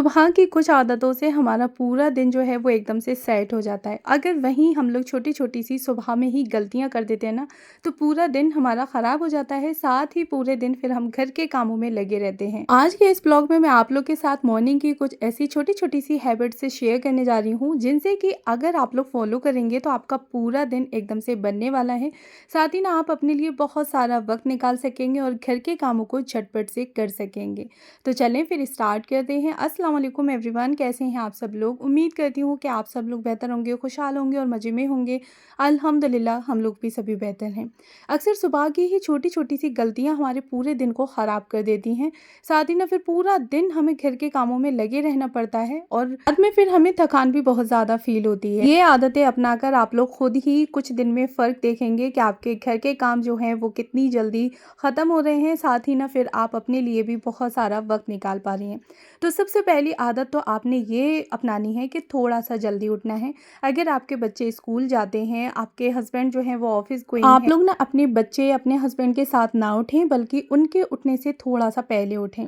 सुबह की कुछ आदतों से हमारा पूरा दिन जो है वो एकदम से सेट हो जाता है। अगर वहीं हम लोग छोटी-छोटी सी सुबह में ही गलतियाँ कर देते हैं ना, तो पूरा दिन हमारा ख़राब हो जाता है, साथ ही पूरे दिन फिर हम घर के कामों में लगे रहते हैं। आज के इस ब्लॉग में मैं आप लोग के साथ मॉर्निंग की कुछ ऐसी छोटी-छोटी सी हैबिट से शेयर करने जा रही हूँ, जिनसे कि अगर आप लोग फॉलो करेंगे तो आपका पूरा दिन एकदम से बनने वाला है। साथ ही ना आप अपने लिए बहुत सारा वक़्त निकाल सकेंगे और घर के कामों को झटपट से कर सकेंगे। तो चलें फिर स्टार्ट करते हैं। अस्सलाम वालेकुम एवरीवन, कैसे हैं आप सब लोग? उम्मीद करती हूँ कि आप सब लोग बेहतर होंगे, खुशहाल होंगे और मज़े में होंगे। अल्हम्दुलिल्लाह हम लोग भी सभी बेहतर हैं। अक्सर सुबह की ही छोटी-छोटी सी गलतियाँ हमारे पूरे दिन को ख़राब कर देती हैं। साथ ही ना फिर पूरा दिन हमें घर के कामों में लगे रहना पड़ता है और बाद में फिर हमें थकान भी बहुत ज़्यादा फ़ील होती है। ये आदतें अपनाकर आप लोग खुद ही कुछ दिन में फ़र्क देखेंगे कि आपके घर के काम जो हैं वो कितनी जल्दी ख़त्म हो रहे हैं। साथ ही ना फिर आप अपने लिए भी बहुत सारा वक़्त निकाल पा रही हैं। तो सबसे पहली आदत तो आपने ये अपनानी है कि थोड़ा-सा जल्दी उठना है। अगर आपके बच्चे स्कूल जाते हैं, आपके हस्बैंड जो हैं वो ऑफ़िस गोइंग हैं, आप लोग ना अपने बच्चे अपने हस्बैंड के साथ ना उठें, बल्कि उनके उठने से थोड़ा-सा पहले उठें।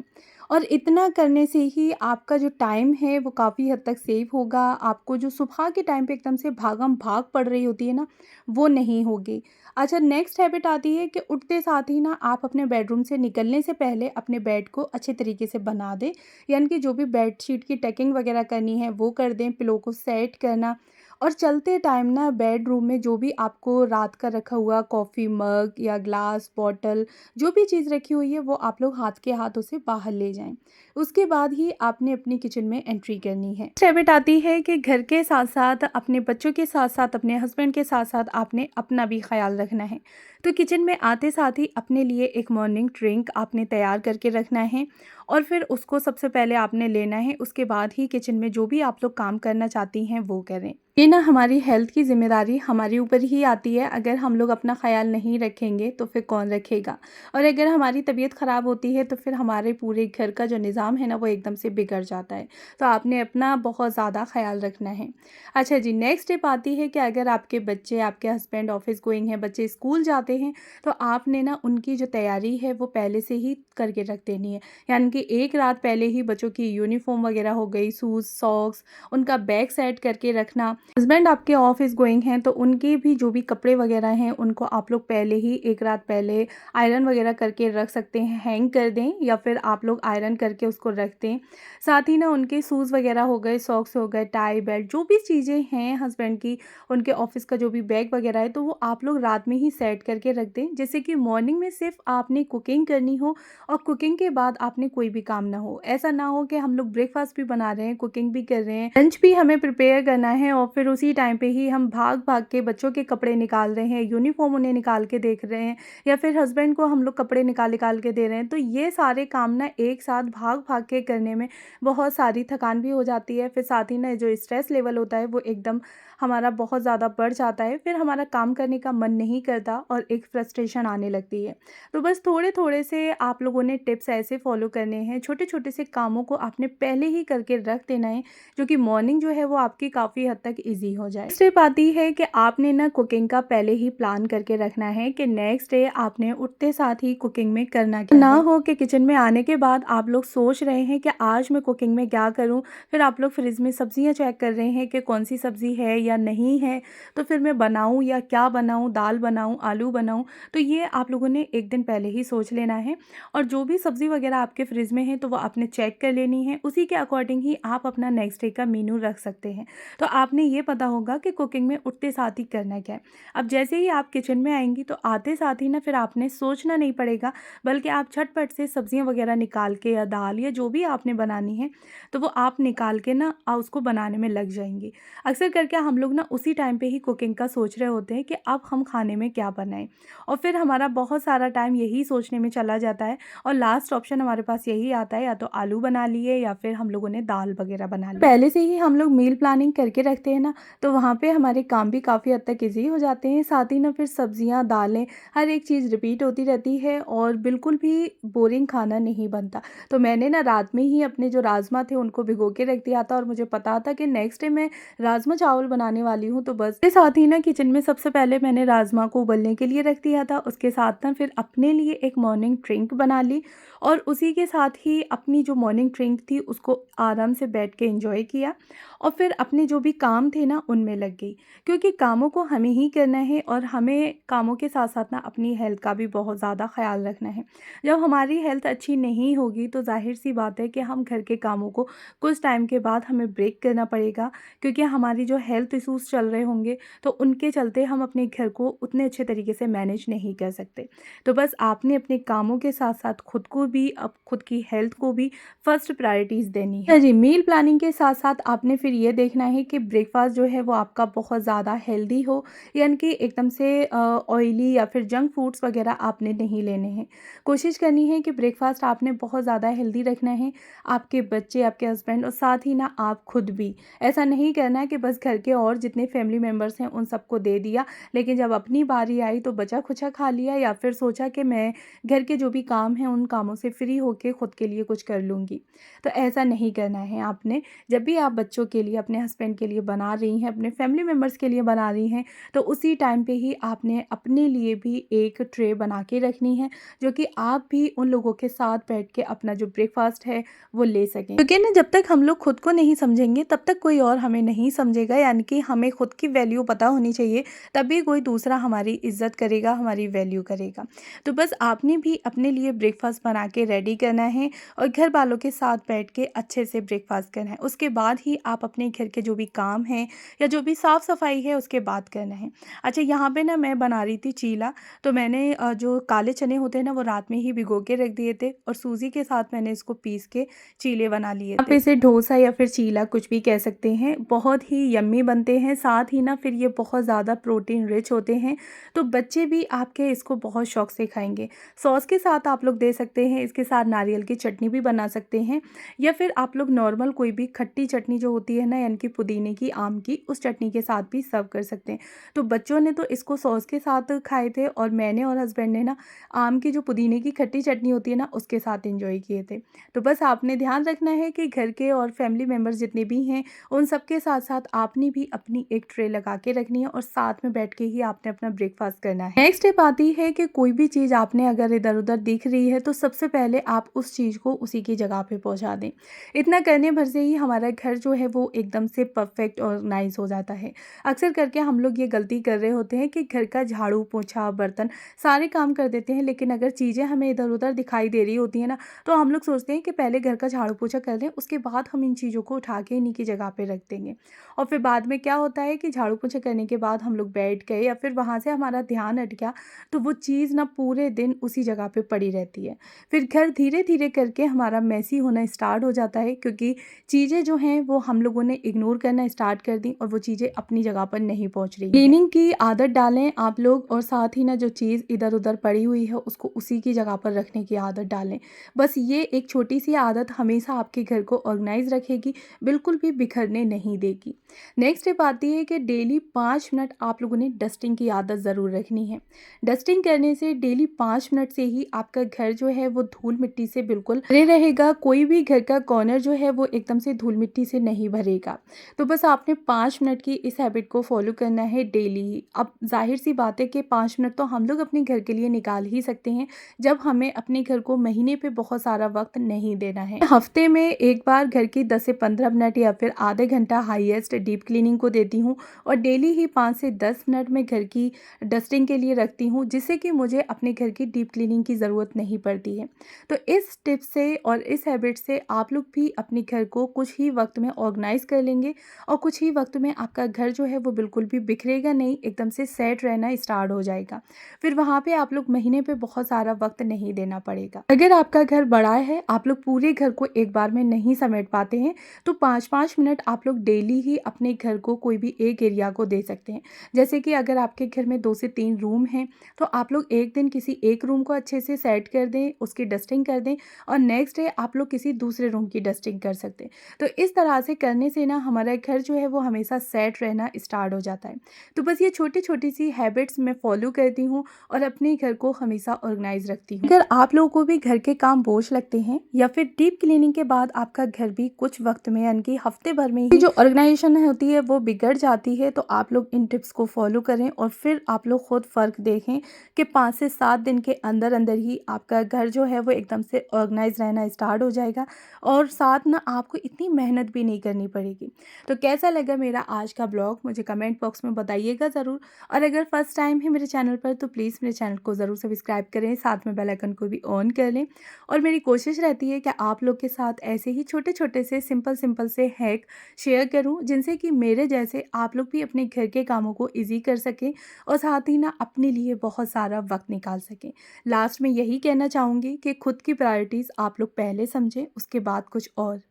और इतना करने से ही आपका जो टाइम है वो काफ़ी हद तक सेव होगा। आपको जो सुबह के टाइम पे एकदम से भागम-भाग पड़ रही होती है ना, वो नहीं होगी। अच्छा, नेक्स्ट हैबिट आती है कि उठते साथ ही ना आप अपने बेडरूम से निकलने से पहले अपने बेड को अच्छे तरीके से बना दें। यानी कि जो भी बेडशीट की टकिंग वगैरह करनी है वो कर दें, पिलो को सेट करना। और चलते टाइम ना बेडरूम में जो भी आपको रात का रखा हुआ कॉफ़ी मग या ग्लास, बॉटल, जो भी चीज़ रखी हुई है वो आप लोग हाथ के हाथों से बाहर ले जाएँ। उसके बाद ही आपने अपनी किचन में एंट्री करनी है। नेक्स्ट हैबिट आती है कि घर के साथ-साथ अपने बच्चों के साथ-साथ अपने हस्बैंड के साथ-साथ आपने अपना भी ख़्याल रखना है। तो किचन में आते साथ ही अपने लिए एक मॉर्निंग ड्रिंक आपने तैयार करके रखना है और फिर उसको सबसे पहले आपने लेना है। उसके बाद ही किचन में जो भी आप लोग काम करना चाहती हैं वो करें। ये ना हमारी हेल्थ की ज़िम्मेदारी हमारे ऊपर ही आती है। अगर हम लोग अपना ख़्याल नहीं रखेंगे तो फिर कौन रखेगा? और अगर हमारी तबीयत ख़राब होती है तो फिर हमारे पूरे घर का जो निज़ाम है ना वो एकदम से बिगड़ जाता है। तो आपने अपना बहुत ज़्यादा ख़्याल रखना है। अच्छा जी, नेक्स्ट टिप आती है कि अगर आपके बच्चे, आपके हस्बैंड ऑफ़िस गोइंग हैं, बच्चे स्कूल जाते हैं, तो आपने ना उनकी जो तैयारी है वो पहले से ही करके रख देनी है। यानी कि एक रात पहले ही बच्चों की यूनिफ़ॉर्म वग़ैरह हो गई, शूज़, सॉक्स, उनका बैग सेट करके रखना। हस्बैंड आपके ऑफ़िस गोइंग हैं तो उनके भी जो भी कपड़े वग़ैरह हैं उनको आप लोग पहले ही एक रात पहले आयरन वग़ैरह करके रख सकते हैं, हैंग कर दें या फिर आप लोग आयरन करके उसको रख दें। साथ ही ना उनके शूज़ वग़ैरह हो गए, सॉक्स हो गए, टाई, बेल्ट, जो भी चीज़ें हैं हस्बैंड की, उनके ऑफ़िस का जो भी बैग वग़ैरह है तो वो आप लोग रात में ही सेट करके रख दें, जिससे कि मॉर्निंग में सिर्फ़ आपने कुकिंग करनी हो और कुकिंग के बाद आपने कोई भी काम ना हो। ऐसा ना हो कि हम लोग ब्रेकफ़ास्ट भी बना रहे हैं, कुकिंग भी कर रहे हैं, लंच भी हमें प्रिपेयर करना है और फिर उसी टाइम पे ही हम भाग-भाग के बच्चों के कपड़े निकाल रहे हैं, यूनिफ़ॉर्म उन्हें निकाल के देख रहे हैं या फिर हस्बैंड को हम लोग कपड़े निकाल-निकाल के दे रहे हैं। तो ये सारे काम ना एक साथ भाग-भाग के करने में बहुत सारी थकान भी हो जाती है। फिर साथ ही ना जो स्ट्रेस लेवल होता है वो एकदम हमारा बहुत ज़्यादा बढ़ जाता है। फिर हमारा काम करने का मन नहीं करता और एक फ्रस्ट्रेशन आने लगती है। तो बस थोड़े-थोड़े से आप लोगों ने टिप्स ऐसे फ़ॉलो करने हैं, छोटे-छोटे से कामों को आपने पहले ही करके रख देना है, जो कि मॉर्निंग जो है वो आपकी काफ़ी हद तक ईज़ी हो जाए। स्टेप आती है कि आपने ना कुकिंग का पहले ही प्लान करके रखना है कि नेक्स्ट डे आपने उठते साथ ही कुकिंग में करना क्या ना हो कि किचन में आने के बाद आप लोग सोच रहे हैं कि आज मैं कुकिंग में क्या करूँ? फिर आप लोग फ्रिज में सब्जियाँ चेक कर रहे हैं कि कौन-सी सब्ज़ी है या नहीं है, तो फिर मैं बनाऊँ या क्या बनाऊँ? दाल बनाऊँ, आलू बनाऊँ? तो ये आप लोगों ने एक दिन पहले ही सोच लेना है और जो भी सब्ज़ी वग़ैरह आपके फ्रिज में है तो वो आपने चेक कर लेनी है। उसी के अकॉर्डिंग ही आप अपना नेक्स्ट डे का मेनू रख सकते हैं। तो आपने ये पता होगा कि कुकिंग में उठते साथ ही करना क्या है। अब जैसे ही आप किचन में आएँगी तो आते साथ ही ना फिर आपने सोचना नहीं पड़ेगा, बल्कि आप झटपट से सब्ज़ियाँ वग़ैरह निकाल के या दाल या जो भी आपने बनानी है, तो वो आप निकाल के ना उसको बनाने में लग जाएँगी। अक्सर करके हम लोग ना उसी टाइम पे ही कुकिंग का सोच रहे होते हैं कि अब हम खाने में क्या बनाएँ और फिर हमारा बहुत सारा टाइम यही सोचने में चला जाता है और लास्ट ऑप्शन हमारे पास यही आता है, या तो आलू बना लिए या फिर हम लोगों ने दाल वग़ैरह बना ली। पहले से ही हम लोग मील प्लानिंग करके रखते हैं ना, तो वहाँ पे हमारे काम भी काफ़ी हद तक ईज़ी हो जाते हैं। साथ ही ना फिर सब्ज़ियाँ, दालें, हर एक चीज़ रिपीट होती रहती है और बिल्कुल भी बोरिंग खाना नहीं बनता। तो मैंने ना रात में ही अपने जो राजमा थे उनको भिगो के रख दिया था और मुझे पता था कि नेक्स्ट डे मैं राजमा चावल बनाने वाली हूँ। तो बस इसके साथ ही ना किचन में सबसे पहले मैंने राजमा को उबलने के लिए रख दिया था। उसके साथ ना फिर अपने लिए एक मॉर्निंग ड्रिंक बना ली और उसी के साथ ही अपनी जो मॉर्निंग ड्रिंक थी उसको आराम से बैठ के एंजॉय किया और फिर अपने जो भी काम थे ना उनमें लग गई, क्योंकि कामों को हमें ही करना है और हमें कामों के साथ साथ ना अपनी हेल्थ का भी बहुत ज़्यादा ख्याल रखना है। जब हमारी हेल्थ अच्छी नहीं होगी तो ज़ाहिर सी बात है कि हम घर के कामों को कुछ टाइम के बाद हमें ब्रेक करना पड़ेगा, क्योंकि हमारी जो हेल्थ इश्यूज़ चल रहे होंगे तो उनके चलते हम अपने घर को उतने अच्छे तरीके से मैनेज नहीं कर सकते। तो बस आपने अपने कामों के साथ साथ खुद को भी, अब खुद की हेल्थ को भी फर्स्ट प्रायोरिटीज़ देनी है। जी, मील प्लानिंग के साथ साथ आपने फिर ये देखना है कि ब्रेकफास्ट जो है वो आपका बहुत ज़्यादा हेल्दी हो, यानी कि एकदम से ऑयली या फिर जंक फूड्स वगैरह आपने नहीं लेने हैं। कोशिश करनी है कि ब्रेकफास्ट आपने बहुत ज़्यादा हेल्दी रखना है, आपके बच्चे, आपके हस्बैंड और साथ ही ना आप खुद भी। ऐसा नहीं करना है कि बस घर के और जितने फैमिली मेम्बर्स हैं उन सबको दे दिया, लेकिन जब अपनी बारी आई तो बचा-खुचा खा लिया, या फिर सोचा कि मैं घर के जो भी काम हैं उन कामों से फ्री होके खुद के लिए कुछ कर लूँगी। तो ऐसा नहीं करना है आपने। जब भी आप बच्चों के लिए, अपने हस्बैंड के लिए बना रही हैं, अपने फैमिली मेम्बर्स के लिए बना रही हैं, तो उसी टाइम पे ही आपने अपने लिए भी एक ट्रे बना के रखनी है, जो कि आप भी उन लोगों के साथ बैठ के अपना जो ब्रेकफास्ट है वो ले सकें। क्योंकि ना जब तक हम लोग खुद को नहीं समझेंगे तब तक कोई और हमें नहीं समझेगा, यानी कि हमें खुद की वैल्यू पता होनी चाहिए, तभी कोई दूसरा हमारी इज़्ज़त करेगा, हमारी वैल्यू करेगा। तो बस आपने भी अपने लिए ब्रेकफास्ट बना के रेडी करना है और घर वालों के साथ बैठ के अच्छे से ब्रेकफास्ट करना है। उसके बाद ही आप अपने घर के जो भी काम हैं या जो भी साफ़ सफाई है उसके बाद करना है। अच्छा, यहाँ पे ना मैं बना रही थी चीला, तो मैंने जो काले चने होते हैं ना वो रात में ही भिगो के रख दिए थे और सूजी के साथ मैंने इसको पीस के चीले बना लिए थे। आप इसे डोसा या फिर चीला कुछ भी कह सकते हैं, बहुत ही यम्मी बनते हैं, साथ ही ना फिर ये बहुत ज़्यादा प्रोटीन रिच होते हैं, तो बच्चे भी आपके इसको बहुत शौक से खाएंगे। सॉस के साथ आप लोग दे सकते हैं, इसके साथ नारियल की चटनी भी बना सकते हैं, या फिर आप लोग नॉर्मल कोई भी खट्टी चटनी जो होती है ना, यानी कि पुदीने की, आम की, उस चटनी के साथ भी सर्व कर सकते हैं। तो बच्चों ने तो इसको सॉस के साथ खाए थे और मैंने और हस्बैंड ने ना आम की जो पुदीने की खट्टी चटनी होती है ना उसके साथ एंजॉय किए थे। तो बस आपने ध्यान रखना है कि घर के और फैमिली मेम्बर्स जितने भी हैं उन सब के साथ साथ आपने भी अपनी एक ट्रे लगा के रखनी है और साथ में बैठ के ही आपने अपना ब्रेकफास्ट करना है। नेक्स्ट स्टेप आती है कि कोई भी चीज़ आपने अगर इधर उधर दिख रही है तो सबसे पहले आप उस चीज़ को उसी की जगह पे पहुंचा दें। इतना करने भर से ही हमारा घर जो है वो एकदम से परफेक्ट ऑर्गेनाइज हो जाता है। अक्सर करके हम लोग ये गलती कर रहे होते हैं कि घर का झाड़ू, पोछा, बर्तन सारे काम कर देते हैं, लेकिन अगर चीज़ें हमें इधर उधर दिखाई दे रही होती है ना तो हम लोग सोचते हैं कि पहले घर का झाड़ू पोछा कर लें, उसके बाद हम इन चीज़ों को उठा के इन्हीं की जगह पे रख देंगे। और फिर बाद में क्या होता है कि झाड़ू पोछा करने के बाद हम लोग बैठ गए या फिर वहाँ से हमारा ध्यान हट गया, तो वो चीज़ ना पूरे दिन उसी जगह पे पड़ी रहती है। फिर घर धीरे धीरे करके हमारा मैसी होना स्टार्ट हो जाता है, क्योंकि चीज़ें जो हैं वो हम लोगों ने इग्नोर करना स्टार्ट कर दी और वो चीज़ें अपनी जगह पर नहीं पहुँच रही। क्लीनिंग की आदत डालें आप लोग, और साथ ही ना जो चीज़ इधर उधर पड़ी हुई है उसको उसी की जगह पर रखने की आदत डालें। बस ये एक छोटी सी आदत हमेशा आपके घर को ऑर्गेनाइज रखेगी, बिल्कुल भी बिखरने नहीं देगी। नेक्स्ट स्टेप आती है कि डेली 5 मिनट आप लोगों ने डस्टिंग की आदत ज़रूर रखनी है। डस्टिंग करने से डेली 5 मिनट से ही आपका घर जो है वो धूल मिट्टी से बिल्कुल भरे रहेगा। कोई भी घर का कॉर्नर जो है वो एकदम से धूल मिट्टी से नहीं भरेगा। तो बस आपने 5 मिनट की इस हैबिट को फॉलो करना है डेली ही। अब जाहिर सी बात है कि 5 मिनट तो हम लोग अपने घर के लिए निकाल ही सकते हैं, जब हमें अपने घर को महीने पे बहुत सारा वक्त नहीं देना है। हफ्ते में एक बार घर की 10 से 15 मिनट या फिर आधे घंटा हाईएस्ट डीप क्लीनिंग को देती हूँ, और डेली ही 5 से 10 मिनट में घर की डस्टिंग के लिए रखती हूँ, जिससे कि मुझे अपने घर की डीप क्लीनिंग की ज़रूरत नहीं पड़ती है। तो इस टिप से और इस हैबिट से आप लोग भी अपने घर को कुछ ही वक्त में ऑर्गेनाइज कर लेंगे, और कुछ ही वक्त में आपका घर जो है वो बिल्कुल भी बिखरेगा नहीं, एकदम से सेट रहना स्टार्ट हो जाएगा। फिर वहाँ पे आप लोग महीने पे बहुत सारा वक्त नहीं देना पड़ेगा। अगर आपका घर बड़ा है, आप लोग पूरे घर को एक बार में नहीं समेट पाते हैं, तो 5-5 मिनट आप लोग डेली ही अपने घर को कोई भी एक एरिया को दे सकते हैं। जैसे कि अगर आपके घर में 2 से 3 रूम हैं, तो आप लोग एक दिन किसी एक रूम को अच्छे से सेट कर दें, उसकी डस्टिंग कर दें, और नेक्स्ट डे आप लोग किसी दूसरे रूम की डस्टिंग कर सकते हैं। तो इस तरह से करने से ना हमारा घर जो है वो हमेशा सेट रहना स्टार्ट हो जाता है। तो बस ये छोटी-छोटी सी हैबिट्स मैं फॉलो करती हूँ और अपने घर को हमेशा ऑर्गेनाइज रखती हूँ। अगर आप लोगों को भी घर के काम बोझ लगते हैं, या फिर डीप क्लीनिंग के बाद आपका घर भी कुछ वक्त में, यानी कि हफ्ते भर में ही जो ऑर्गेनाइजेशन होती है वो बिगड़ जाती है, तो आप लोग इन टिप्स को फॉलो करें और फिर आप लोग खुद फ़र्क देखें कि 5 से 7 दिन के अंदर अंदर ही आपका घर जो है वो एकदम से ऑर्गेनाइज़ रहना स्टार्ट हो जाएगा और साथ ना आपको इतनी मेहनत भी नहीं करनी पड़ेगी। तो कैसा लगा मेरा आज का ब्लॉग मुझे कमेंट बॉक्स में बताइएगा ज़रूर, और अगर फर्स्ट टाइम है मेरे चैनल पर तो प्लीज़ मेरे चैनल को ज़रूर सब्सक्राइब करें, साथ में बेल आइकन को भी ऑन कर लें। और मेरी कोशिश रहती है कि आप लोग के साथ ऐसे ही छोटे-छोटे से सिंपल से हैक शेयर करूँ, जिनसे कि मेरे जैसे आप लोग भी अपने घर के कामों को ईज़ी कर सकें और साथ ही ना अपने लिए बहुत सारा वक़्त निकाल सकें। लास्ट में यही कहना चाहूँगी कि खुद की प्रायोरिटीज़ आप लोग पहले समझें, उसके बाद कुछ और।